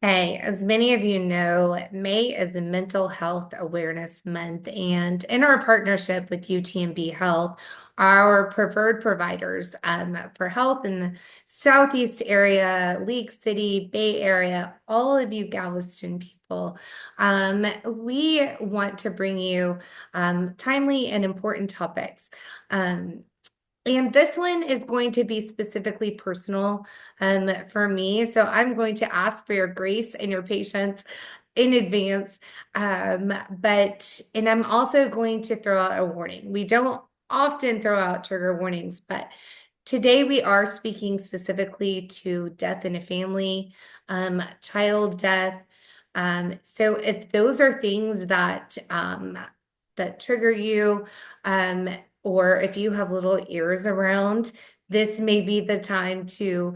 Hey, as many of you know, May is the Mental Health Awareness Month, and in our partnership with UTMB Health, our preferred providers for health in the Southeast area, League City, Bay Area, all of you Galveston people, we want to bring you timely and important topics. Um, and this one is going to be specifically personal for me. So I'm going to ask for your grace and your patience in advance. And I'm also going to throw out a warning. We don't often throw out trigger warnings, but today we are speaking specifically to death in a family, child death. So if those are things that trigger you, um, or if you have little ears around, this may be the time to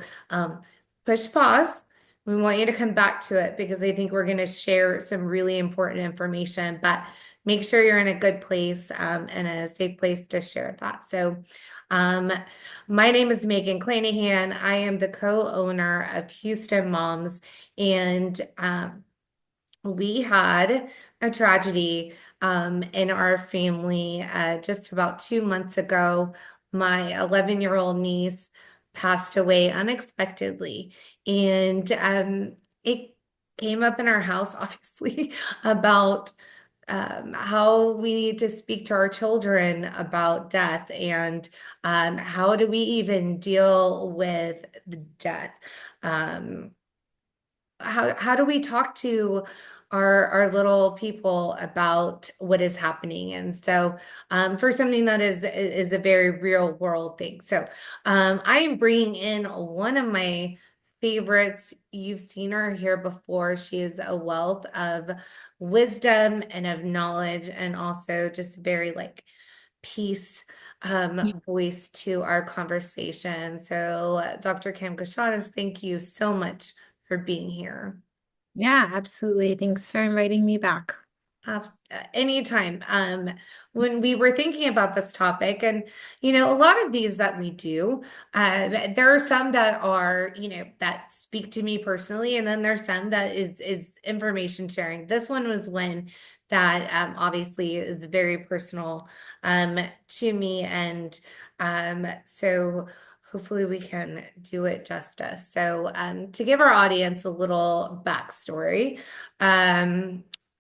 push pause. We want you to come back to it because I think we're going to share some really important information, but make sure you're in a good place and a safe place to share that. So, um, my name is Megan Clanahan. I am the co-owner of Houston Moms, and we had a tragedy in our family just about 2 months ago. My 11-year-old niece passed away unexpectedly, and it came up in our house, obviously, about how we need to speak to our children about death and how do we even deal with the death. Um, how do we talk to our little people about what is happening? And so for something that is a very real world thing. So I am bringing in one of my favorites. You've seen her here before. She is a wealth of wisdom and of knowledge, and also just very like peace voice to our conversation. So Dr. Kim Kashanis, thank you so much for being here. Yeah, absolutely. Thanks for inviting me back. Anytime. When we were thinking about this topic, and a lot of these that we do, there are some that are, that speak to me personally, and then there's some that is information sharing. This one was one that obviously is very personal to me, and so hopefully we can do it justice. So to give our audience a little backstory,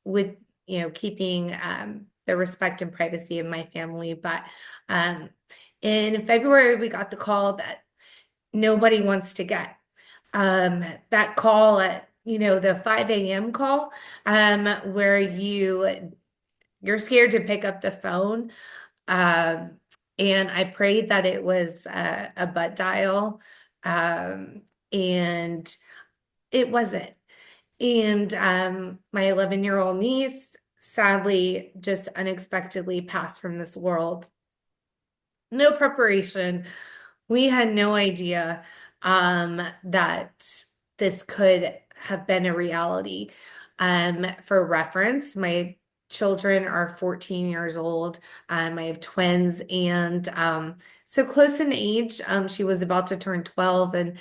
with keeping the respect and privacy of my family. But um, in February, we got the call that nobody wants to get. That call at, the 5 a.m. call, where you're scared to pick up the phone. Um, and I prayed that it was a butt dial. And it wasn't. And my 11-year-old niece sadly just unexpectedly passed from this world. No preparation. We had no idea that this could have been a reality. For reference, my children are 14 years old. I have twins, and so close in age. She was about to turn 12, and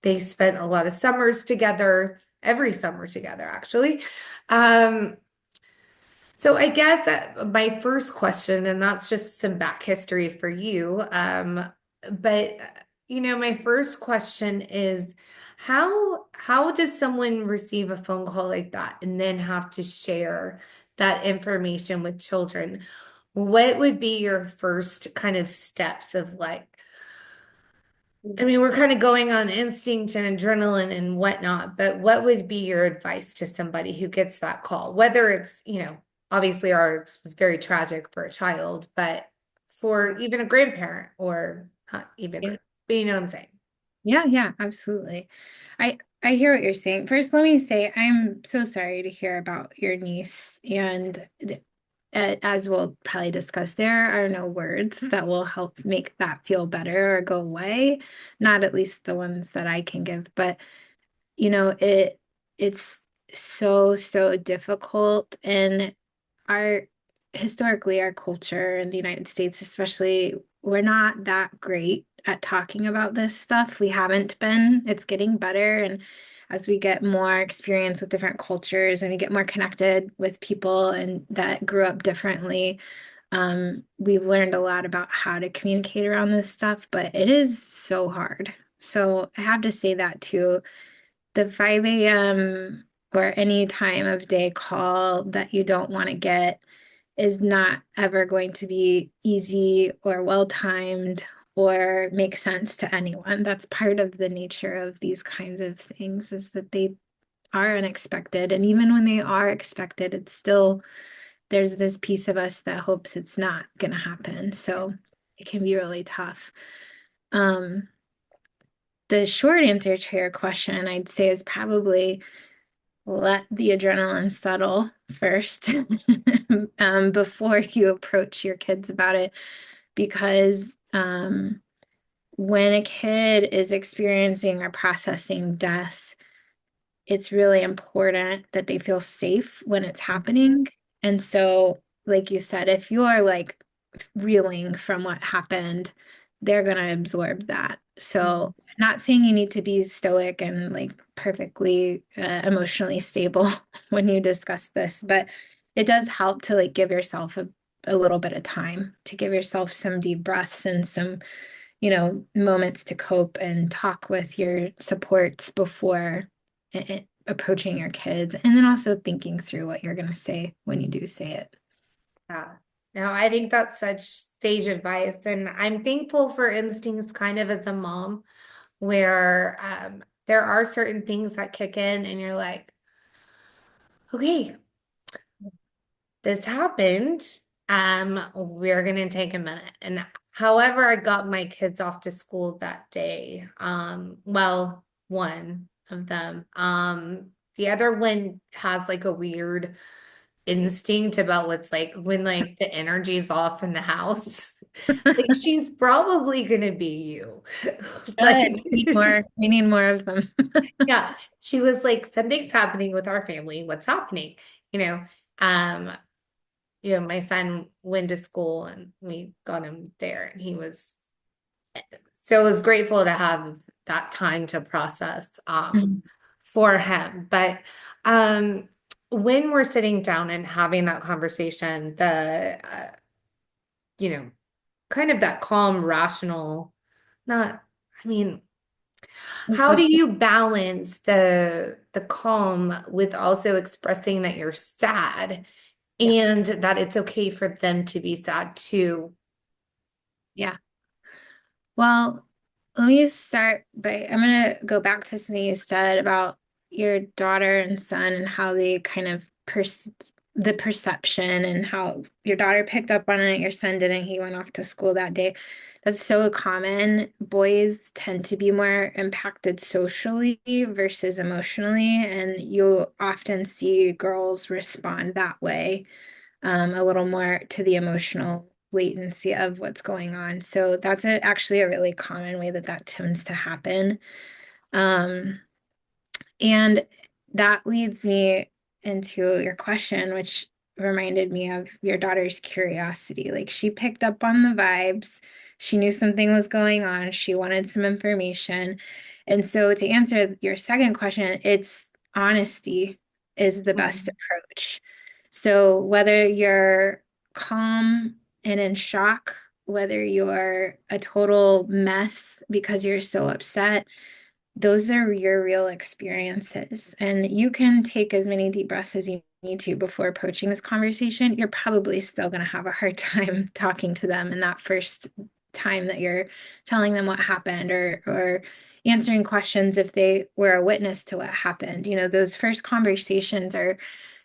they spent a lot of summers together, every summer together, actually. Um, so I guess my first question, and that's just some back history for you, but my first question is how does someone receive a phone call like that and then have to share that information with children? What would be your first kind of steps of like, I mean, we're kind of going on instinct and adrenaline and whatnot, but what would be your advice to somebody who gets that call? Whether it's, obviously ours was very tragic for a child, but for even a grandparent or not even, Yeah, but you know what I'm saying? yeah, absolutely. I hear what you're saying. First, let me say I'm so sorry to hear about your niece, and as we'll probably discuss, there are no words that will help make that feel better or go away. Not at least the ones that I can give, but it's so difficult, and our historically our culture in the United States especially, we're not that great at talking about this stuff. We haven't been. It's getting better, and as we get more experience with different cultures and we get more connected with people and that grew up differently, we've learned a lot about how to communicate around this stuff, but it is so hard. So I have to say that too. The 5 a.m. or any time of day call that you don't want to get is not ever going to be easy or well timed or make sense to anyone. That's part of the nature of these kinds of things is that they are unexpected. And even when they are expected, it's still, there's this piece of us that hopes it's not going to happen. So it can be really tough. Um, the short answer to your question, I'd say, is probably let the adrenaline settle first before you approach your kids about it. Because when a kid is experiencing or processing death, it's really important that they feel safe when it's happening. And so, like you said, if you're like reeling from what happened, they're going to absorb that. So, not saying you need to be stoic and like perfectly emotionally stable when you discuss this, but it does help to like give yourself a little bit of time to give yourself some deep breaths and some, moments to cope and talk with your supports before approaching your kids, and then also thinking through what you're going to say when you do say it. Yeah. No, I think that's such sage advice. And I'm thankful for instincts kind of as a mom where there are certain things that kick in and you're like, okay, this happened. We're gonna take a minute. And however I got my kids off to school that day, well, one of them. The other one has like a weird instinct about what's like when like the energy's off in the house. Like she's probably gonna be you. Like Good. We need more of them. yeah, she was like, something's happening with our family. What's happening? You know, um, my son went to school and we got him there and he was so I was grateful to have that time to process Mhm. for him. But um when we're sitting down and having that conversation, the kind of that calm, rational, not, I mean, how do you balance the calm with also expressing that you're sad Yeah. and that it's okay for them to be sad too? Yeah. Well, let me start by I'm going to go back to something you said about your daughter and son and how they kind of the perception and how your daughter picked up on it, your son didn't. He went off to school that day. That's so common. Boys tend to be more impacted socially versus emotionally, and you often see girls respond that way a little more to the emotional latency of what's going on. So that's actually a really common way that that tends to happen. Um, and that leads me into your question, which reminded me of your daughter's curiosity. Like she picked up on the vibes, she knew something was going on, she wanted some information. And so to answer your second question, it's honesty is the best Mhm. approach. So whether you're calm and in shock, whether you're a total mess because you're so upset, those are your real experiences. And you can take as many deep breaths as you need to before approaching this conversation. You're probably still going to have a hard time talking to them in that first time that you're telling them what happened or answering questions if they were a witness to what happened. Those first conversations are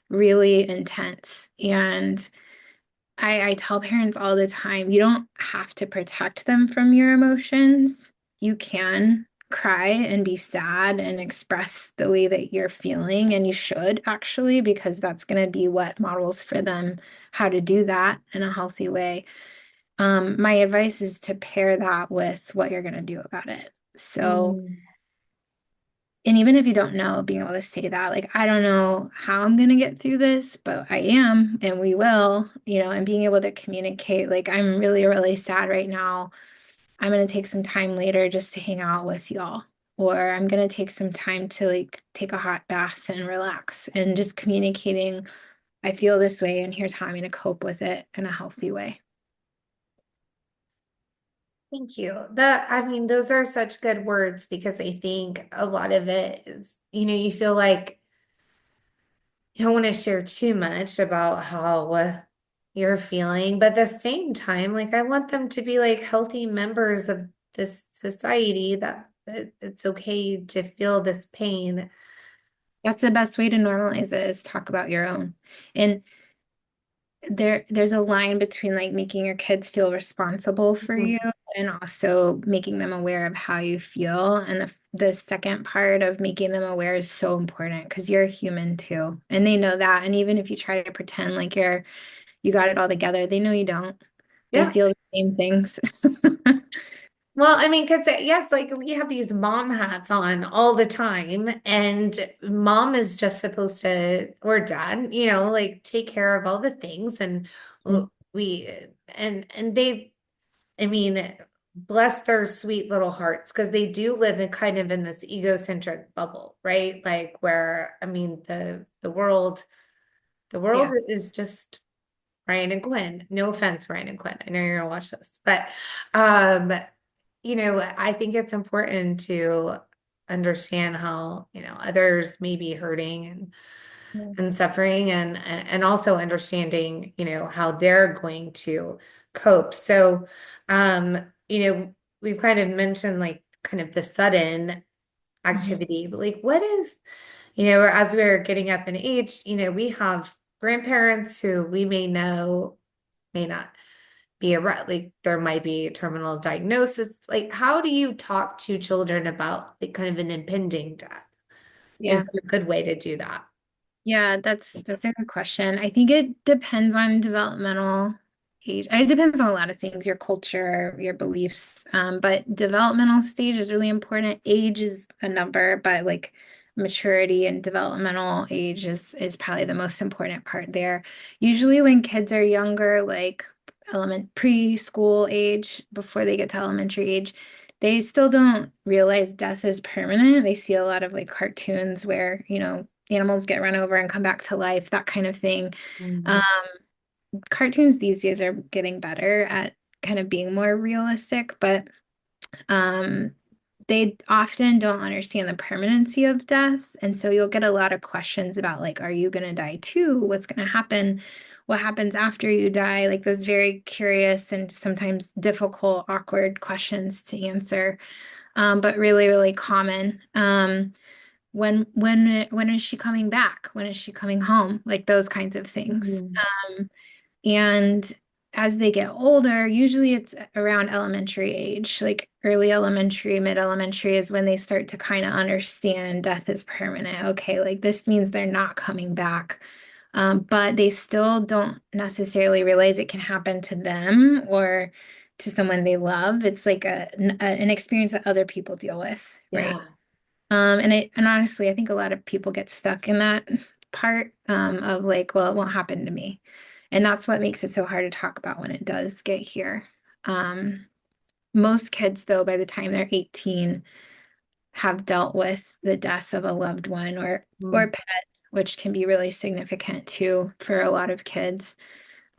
really intense. And I tell parents all the time, you don't have to protect them from your emotions. You can cry and be sad and express the way that you're feeling, and you should actually, because that's going to be what models for them how to do that in a healthy way. My advice is to pair that with what you're going to do about it. So, Mm. and even if you don't know, being able to say that, like, I don't know how I'm going to get through this, but I am, and we will, and being able to communicate, like, I'm really, really sad right now. I'm going to take some time later just to hang out with y'all. or I'm gonna take some time to like take a hot bath and relax, and just communicating, I feel this way and here's how I'm gonna cope with it in a healthy way. Thank you. I mean, those are such good words because I think a lot of it is, you feel like you don't want to share too much about how you're feeling, but at the same time, like I want them to be like healthy members of this society that it's okay to feel this pain. That's the best way to normalize it, is talk about your own. And there's a line between like making your kids feel responsible for you Mhm. and also making them aware of how you feel. And the second part of making them aware is so important because you're a human too. And they know that. And even if you try to pretend like you got it all together, they know you don't. They Yeah. feel the same things. Well, I mean, because yes, like we have these mom hats on all the time, and mom is just supposed to, or dad, like take care of all the things, and we, and they, I mean, bless their sweet little hearts, because they do live in kind of in this egocentric bubble, right? Like where, I mean, the world Yeah. is just Ryan and Gwen. No offense, Ryan and Gwen. I know you're gonna watch this, but um, I think it's important to understand how, others may be hurting Yeah. and suffering and also understanding, how they're going to cope. So, um, we've kind of mentioned like kind of the sudden Mhm. activity, but like what if, as we're getting up in age, we have grandparents who we may know may not be like there might be a terminal diagnosis. Like, how do you talk to children about like kind of an impending death? Is Yeah. there a good way to do that? Yeah, that's a good question. I think it depends on developmental age. It depends on a lot of things, your culture, your beliefs. But developmental stage is really important. Age is a number, but like maturity and developmental age is probably the most important part there. Usually when kids are younger, like preschool age, before they get to elementary age, they still don't realize death is permanent. They see a lot of like cartoons where, animals get run over and come back to life, that kind of thing. Um, Mhm. Cartoons these days are getting better at kind of being more realistic, but um, they often don't understand the permanency of death. And so you'll get a lot of questions about, like, are you going to die too? What's going to happen? What happens after you die? Like those very curious and sometimes difficult, awkward questions to answer, but really, really common. When is she coming back? When is she coming home? Like those kinds of things. Mhm. And as they get older, usually it's around elementary age, like early elementary, mid-elementary is when they start to kind of understand death is permanent. Okay, like this means they're not coming back. But they still don't necessarily realize it can happen to them or to someone they love. It's like an experience that other people deal with, right? Yeah. And honestly, I think a lot of people get stuck in that part of like, well, it won't happen to me. And that's what makes it so hard to talk about when it does get here. Um, Most kids, though, by the time they're 18, have dealt with the death of a loved one or Mhm. pet, which can be really significant too for a lot of kids.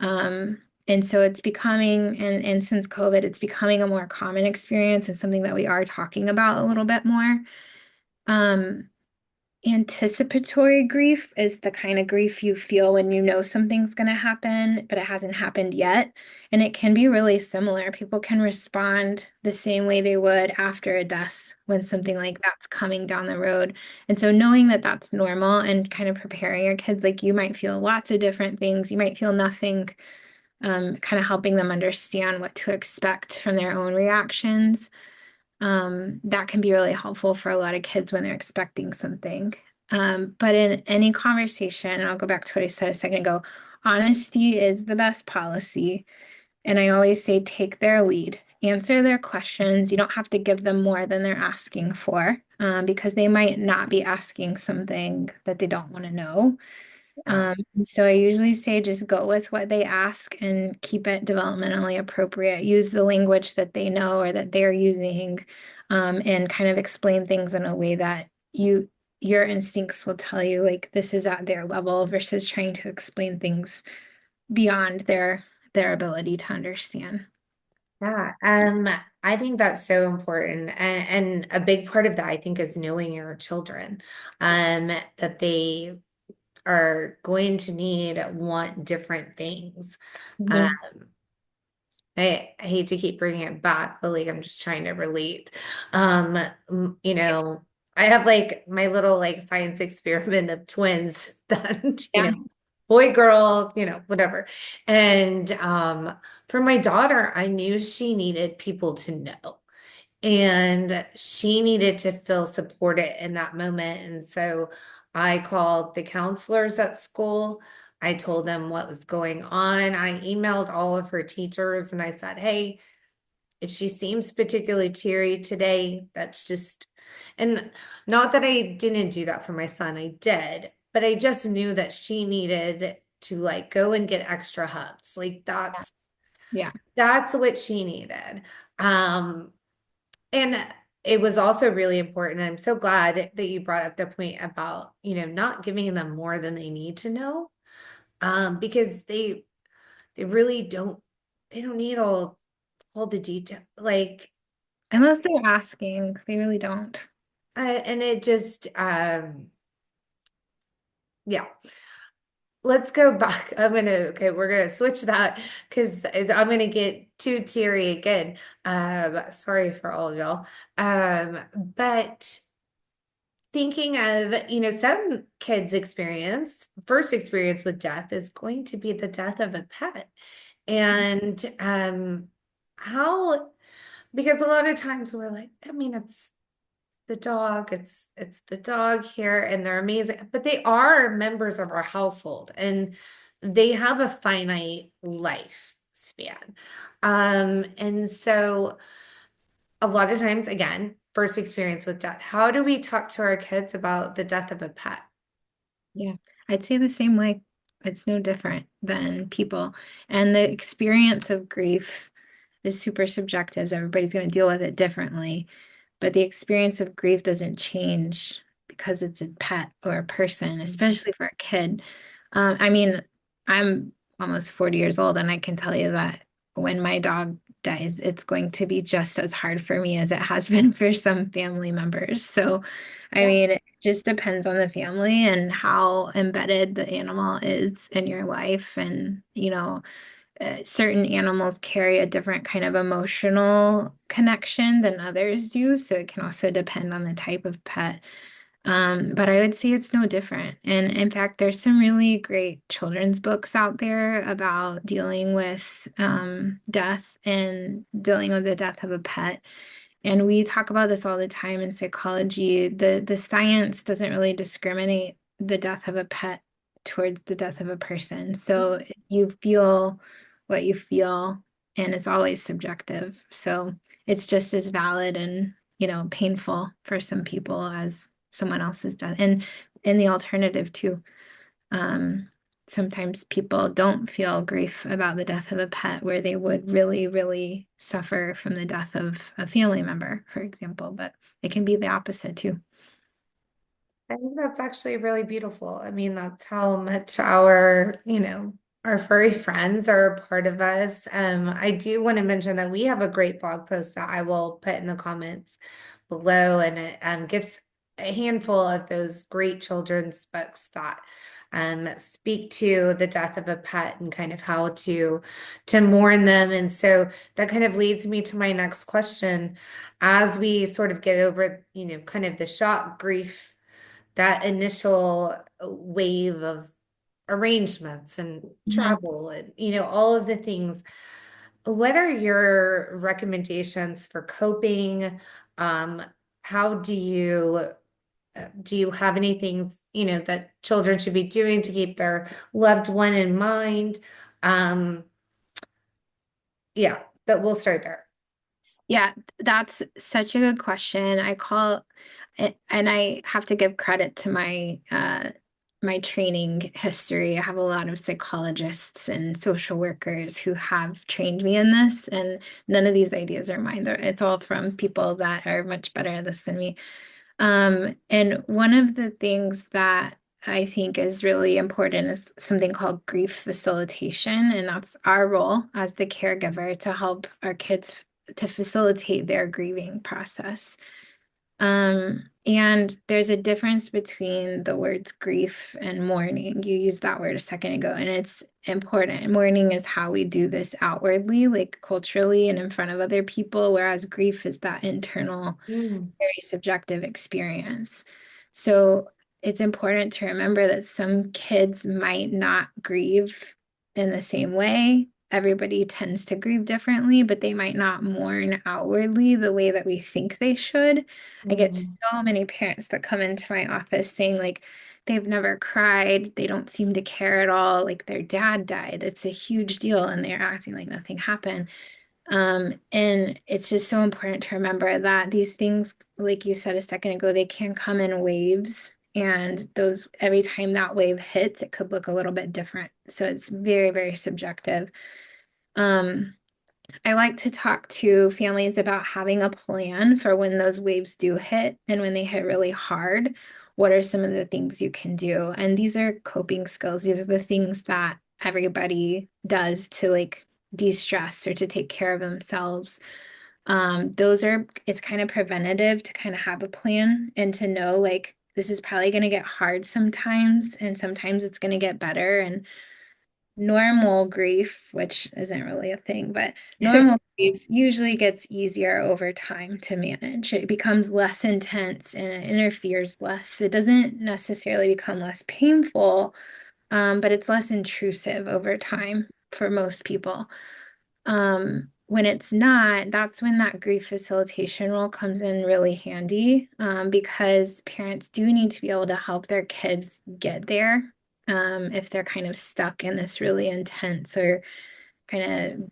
And so it's becoming, and since COVID, it's becoming a more common experience and something that we are talking about a little bit more. Um, Anticipatory grief is the kind of grief you feel when you know something's going to happen, but it hasn't happened yet. And it can be really similar. People can respond the same way they would after a death when something like that's coming down the road. And so knowing that that's normal and kind of preparing your kids, like you might feel lots of different things, you might feel nothing, kind of helping them understand what to expect from their own reactions, that can be really helpful for a lot of kids when they're expecting something. But in any conversation, and I'll go back to what I said a second ago, honesty is the best policy. And I always say take their lead, answer their questions. You don't have to give them more than they're asking for, because they might not be asking something that they don't want to know. Yeah. And so I usually say just go with what they ask and keep it developmentally appropriate. Use the language that they know or that they're using. and kind of explain things in a way that your instincts will tell you like this is at their level versus trying to explain things beyond their ability to understand. Yeah, I think that's so important. And a big part of that, I think, is knowing your children, that they are going to want different things. Um, Mhm. I hate to keep bringing it back, but like I'm just trying to relate. You know, I have like my little like science experiment of twins that, Yeah, boy, girl, whatever. And for my daughter, I knew she needed people to know. And she needed to feel supported in that moment. And so I called the counselors at school. I told them what was going on. I emailed all of her teachers and I said, hey, if she seems particularly teary today, that's just, and not that I didn't do that for my son, I did, but I just knew that she needed to like go and get extra hugs. Like yeah, yeah. that's what she needed. Um, and it was also really important. I'm so glad that you brought up the point about, not giving them more than they need to know. Because they really they don't need all the detail. Like, Unless they're asking, they really don't. and it just, yeah. Let's go back. Okay, we're gonna switch that because I'm gonna get too teary again. Sorry for all of y'all. But thinking of, some kids' first experience with death is going to be the death of a pet. And how, because a lot of times we're like, I mean, it's the dog, it's the dog here, and they're amazing, but they are members of our household and they have a finite life span. And so a lot of times, again, first experience with death. How do we talk to our kids about the death of a pet? Yeah, I'd say the same way. It's no different than people. And the experience of grief is super subjective. So everybody's going to deal with it differently. But the experience of grief doesn't change because it's a pet or a person, especially for a kid. I mean, I'm almost 40 years old, and I can tell you that when my dog dies, it's going to be just as hard for me as it has been for some family members. So, I Yeah. mean, it just depends on the family and how embedded the animal is in your life. And, certain animals carry a different kind of emotional connection than others do. So it can also depend on the type of pet. But I would say it's no different. And in fact, there's some really great children's books out there about dealing with death and dealing with the death of a pet. And we talk about this all the time in psychology. The science doesn't really discriminate the death of a pet towards the death of a person. So you feel what you feel, and it's always subjective. So it's just as valid and, painful for some people as someone else's death. And the alternative too. Um, Sometimes people don't feel grief about the death of a pet where they would really, really suffer from the death of a family member, for example, but it can be the opposite too. I think that's actually really beautiful. I mean, that's how much our furry friends are a part of us. I do want to mention that we have a great blog post that I will put in the comments below, and it gives a handful of those great children's books that speak to the death of a pet and kind of how to mourn them. And so that kind of leads me to my next question. As we sort of get over, kind of the shock, grief, that initial wave of arrangements and Mhm. travel and all of the things, what are your recommendations for coping? um how do you have anything that children should be doing to keep their loved one in mind? um yeah, but we'll start there. Yeah, that's such a good question. I call it, and I have to give credit to my my training history. I have a lot of psychologists and social workers who have trained me in this, and none of these ideas are mine. It's all from people that are much better at this than me. And one of the things that I think is really important is something called grief facilitation, and that's our role as the caregiver to help our kids to facilitate their grieving process. And there's a difference between the words grief and mourning. You used that word a second ago, and it's important. Mourning is how we do this outwardly, like culturally and in front of other people, whereas grief is that internal, Mm. very subjective experience. So it's important to remember that some kids might not grieve in the same way. Everybody tends to grieve differently, but they might not mourn outwardly the way that we think they should. I get Mm. so many parents that come into my office saying, like, they've never cried, they don't seem to care at all, like their dad died. It's a huge deal, and they're acting like nothing happened. And it's just so important to remember that these things, like you said a second ago, they can come in waves. And those, every time that wave hits, it could look a little bit different. So it's very, very subjective. Um, I like to talk to families about having a plan for when those waves do hit and when they hit really hard. What are some of the things you can do? And these are coping skills. These are the things that everybody does to like de-stress or to take care of themselves. Those are, it's kind of preventative to kind of have a plan and to know like this is probably going to get hard sometimes, and sometimes it's going to get better. And normal grief, which isn't really a thing, but normal grief usually gets easier over time to manage. It becomes less intense and it interferes less. It doesn't necessarily become less painful, but it's less intrusive over time for most people. When it's not, that's when that grief facilitation role comes in really handy, because parents do need to be able to help their kids get there, if they're kind of stuck in this really intense or kind of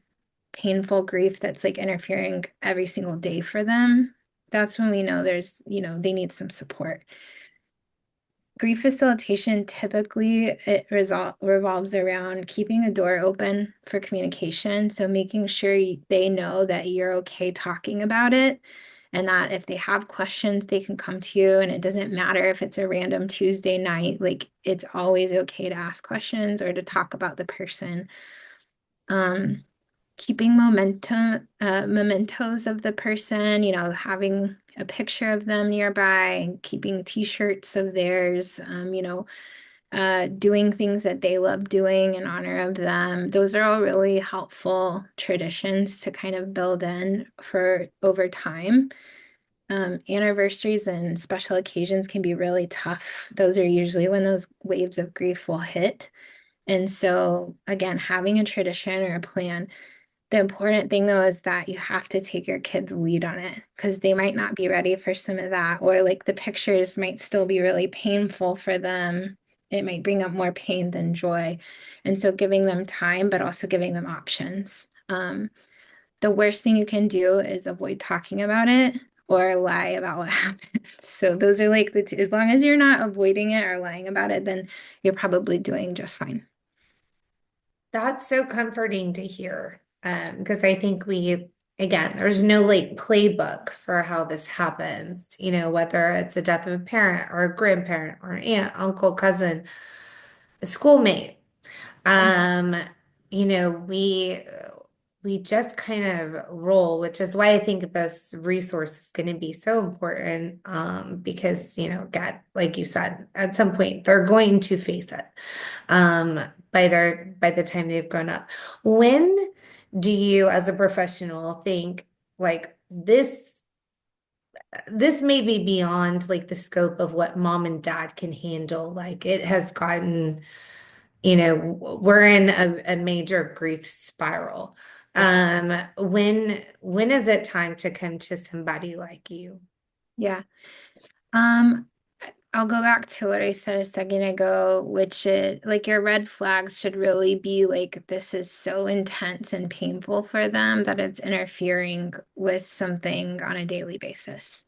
painful grief that's like interfering every single day for them. That's when we know there's, they need some support. Grief facilitation typically it revolves around keeping a door open for communication. So making sure they know that you're okay talking about it, and that if they have questions, they can come to you. And it doesn't matter if it's a random Tuesday night, like it's always okay to ask questions or to talk about the person. Um, Keeping mementos of the person, having a picture of them nearby, keeping t-shirts of theirs, doing things that they love doing in honor of them. Those are all really helpful traditions to kind of build in for over time. Anniversaries and special occasions can be really tough. Those are usually when those waves of grief will hit. And so, again, having a tradition or a plan, the important thing though is that you have to take your kids' lead on it because they might not be ready for some of that, or like the pictures might still be really painful for them. It might bring up more pain than joy. And so giving them time, but also giving them options. The worst thing you can do is avoid talking about it or lie about what happened. So those are like as long as you're not avoiding it or lying about it, then you're probably doing just fine. That's so comforting to hear. Because I think again, there's no like playbook for how this happens, whether it's a death of a parent or a grandparent or an aunt, uncle, cousin, a schoolmate. Um, you know, we just kind of roll, which is why I think this resource is going to be so important. Because, God, like you said, at some point they're going to face it. Um, by the time they've grown up. When do you, as a professional, think like this may be beyond like the scope of what mom and dad can handle? Like it has gotten we're in a major grief spiral. Yeah. When is it time to come to somebody like you? Yeah. Um, I'll go back to what I said a second ago, which is like your red flags should really be like this is so intense and painful for them that it's interfering with something on a daily basis.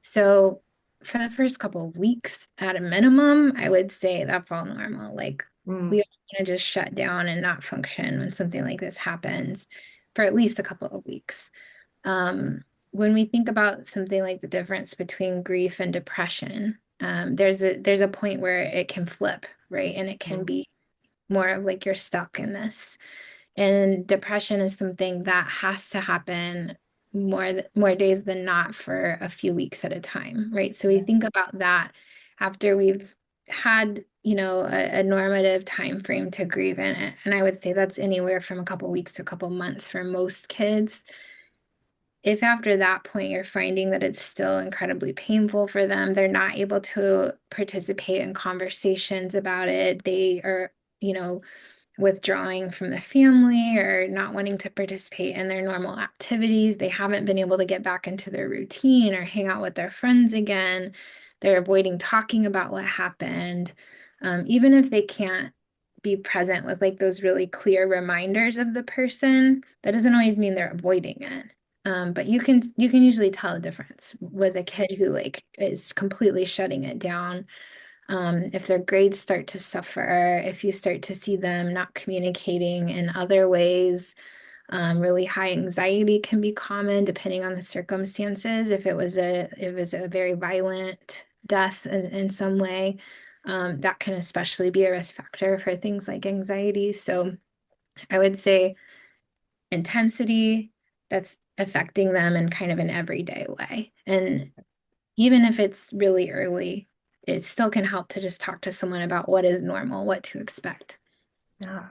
So for the first couple of weeks at a minimum, I would say that's all normal. Like we Mm, all want to just shut down and not function when something like this happens for at least a couple of weeks. Um, when we think about something like the difference between grief and depression, there's a point where it can flip, right? And it can mm, be more of like you're stuck in this. And depression is something that has to happen more days than not for a few weeks at a time, right? So we yeah, think about that after we've had, a normative time frame to grieve in it. And I would say that's anywhere from a couple weeks to a couple months for most kids. If after that point you're finding that it's still incredibly painful for them, they're not able to participate in conversations about it, they are, you know, withdrawing from the family or not wanting to participate in their normal activities. They haven't been able to get back into their routine or hang out with their friends again. They're avoiding talking about what happened. Even if they can't be present with like those really clear reminders of the person, that doesn't always mean they're avoiding it. But you can usually tell a difference with a kid who like is completely shutting it down, if their grades start to suffer, if you start to see them not communicating in other ways. Really high anxiety can be common depending on the circumstances. If it was a very violent death in some way, that can especially be a risk factor for things like anxiety. So I would say intensity that's affecting them in kind of an everyday way. And even if it's really early, it still can help to just talk to someone about what is normal, what to expect. yeah.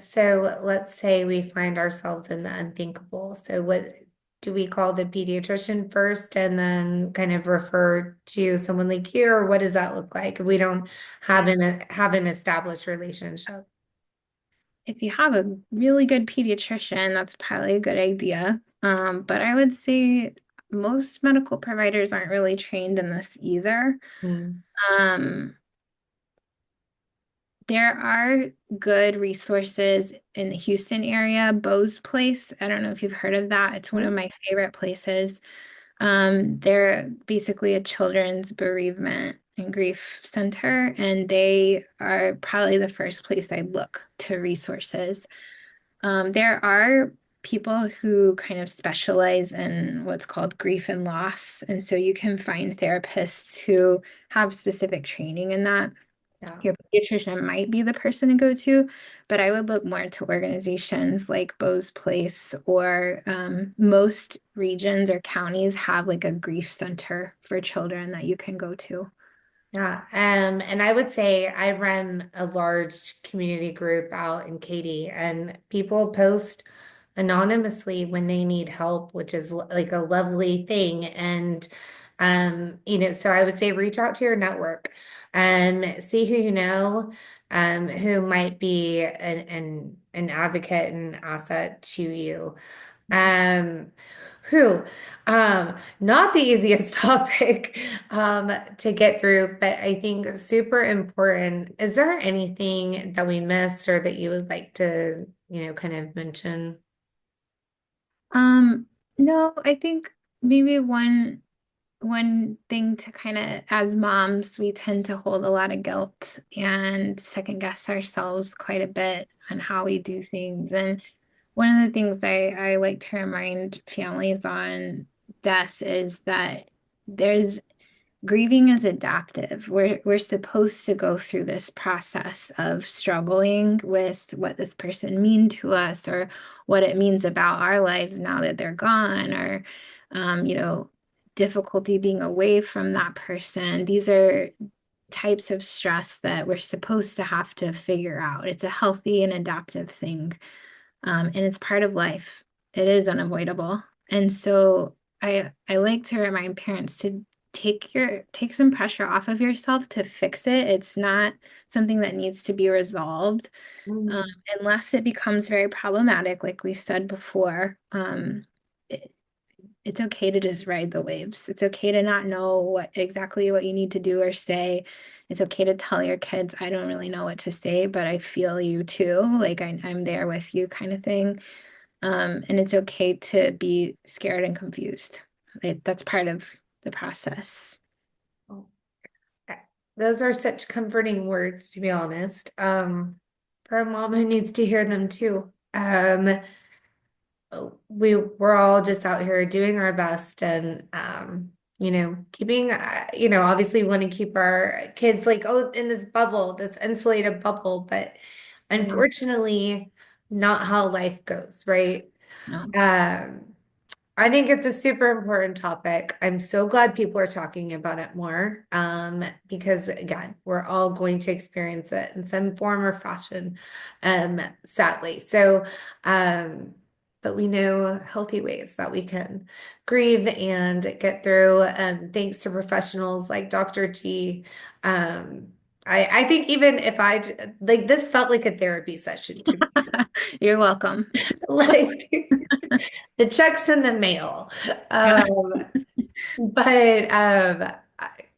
So let's say we find ourselves in the unthinkable. So what do we call the pediatrician first and then kind of refer to someone like you, or what does that look like if we don't have an established relationship? If you have a really good pediatrician, that's probably a good idea. But I would say most medical providers aren't really trained in this either. Mm, Um, there are good resources in the Houston area, Bo's Place. I don't know if you've heard of that. It's one of mm, my favorite places. They're basically a children's bereavement and grief center, and they are probably the first place I'd look to resources. There are people who kind of specialize in what's called grief and loss, and so you can find therapists who have specific training in that. yeah. Your pediatrician might be the person to go to, but I would look more to organizations like Bo's Place, or most regions or counties have like a grief center for children that you can go to. Yeah, and I would say I run a large community group out in Katy, and people post anonymously when they need help, which is like a lovely thing. And so I would say reach out to your network, see who you know, who might be an advocate and asset to you. Um, who, not the easiest topic to get through, but I think super important. Is there anything that we missed or that you would like to, kind of mention? Um, no, I think maybe one thing to kind of, as moms, we tend to hold a lot of guilt and second guess ourselves quite a bit on how we do things. And one of the things I like to remind families on death is that there's grieving is adaptive. We're supposed to go through this process of struggling with what this person mean to us, or what it means about our lives now that they're gone, or difficulty being away from that person. These are types of stress that we're supposed to have to figure out. It's a healthy and adaptive thing, and it's part of life. It is unavoidable. And so I like to remind parents to take some pressure off of yourself to fix it. It's not something that needs to be resolved, um, Mm, unless it becomes very problematic, like we said before. It, it's okay to just ride the waves. It's okay to not know what you need to do or say. It's okay to tell your kids, I don't really know what to say, but I feel you too. Like I'm there with you, kind of thing. And it's okay to be scared and confused. That's part of the process. Oh, okay. Those are such comforting words, to be honest. For a mom who needs to hear them too. We're all just out here doing our best and keeping obviously we want to keep our kids like in this bubble, this insulated bubble, but Mm, unfortunately not how life goes, right? no. Um I think it's a super important topic. I'm so glad people are talking about it more, because again, we're all going to experience it in some form or fashion, sadly. Um, but we know healthy ways that we can grieve and get through, thanks to professionals like Dr. G. Um, I think even if like this felt like a therapy session to me, You're welcome. like the checks in the mail. Yeah. But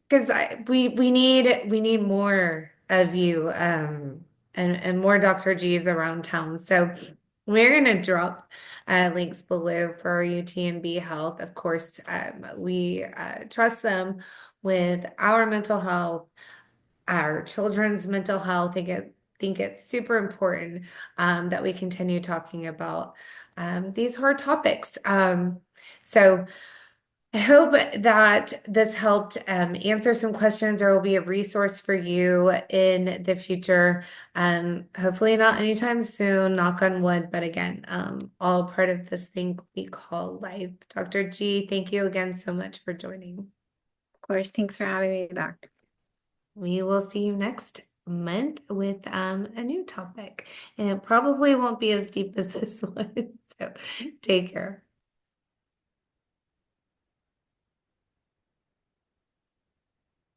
because we need more of you and more Dr. G's around town. So we're gonna drop links below for our UTMB Health. Of course, we trust them with our mental health, our children's mental health. Think it's super important that we continue talking about these hard topics. So. I hope that this helped answer some questions or will be a resource for you in the future. Hopefully not anytime soon, knock on wood, but again, all part of this thing we call life. Dr. G, thank you again so much for joining. Of course. Thanks for having me back. We will see you next month with a new topic. And it probably won't be as deep as this one. So take care.